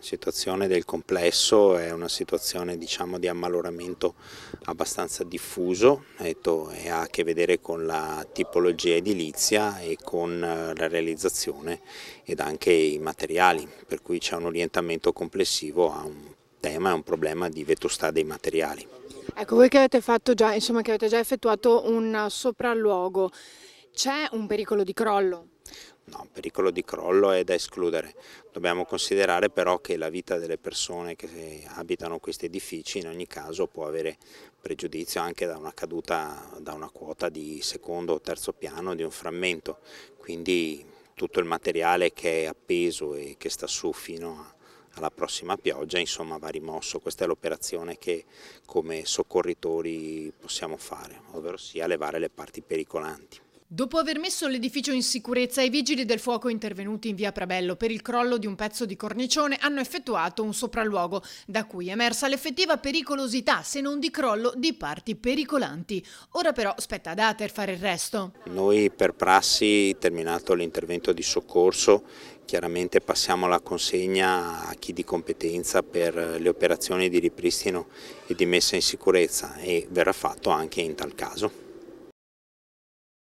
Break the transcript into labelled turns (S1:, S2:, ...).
S1: La situazione del complesso è una situazione di ammaloramento abbastanza diffuso e ha a che vedere con la tipologia edilizia e con la realizzazione ed anche i materiali, per cui c'è un orientamento complessivo a un tema e un problema di vetustà dei materiali.
S2: Ecco, voi che avete fatto già, insomma, che avete già effettuato un sopralluogo, c'è un pericolo di crollo?
S1: No, pericolo di crollo è da escludere. Dobbiamo considerare però che la vita delle persone che abitano questi edifici in ogni caso può avere pregiudizio anche da una caduta da una quota di secondo o terzo piano di un frammento, quindi tutto il materiale che è appeso e che sta su alla prossima pioggia, insomma, va rimosso. Questa è l'operazione che come soccorritori possiamo fare, ovvero sia levare le parti pericolanti.
S3: Dopo aver messo l'edificio in sicurezza, i vigili del fuoco intervenuti in via Prabello per il crollo di un pezzo di cornicione hanno effettuato un sopralluogo, da cui è emersa l'effettiva pericolosità, se non di crollo, di parti pericolanti. Ora però spetta ad Ater fare il resto.
S1: Noi per prassi, terminato l'intervento di soccorso, chiaramente passiamo la consegna a chi di competenza per le operazioni di ripristino e di messa in sicurezza e verrà fatto anche in tal caso.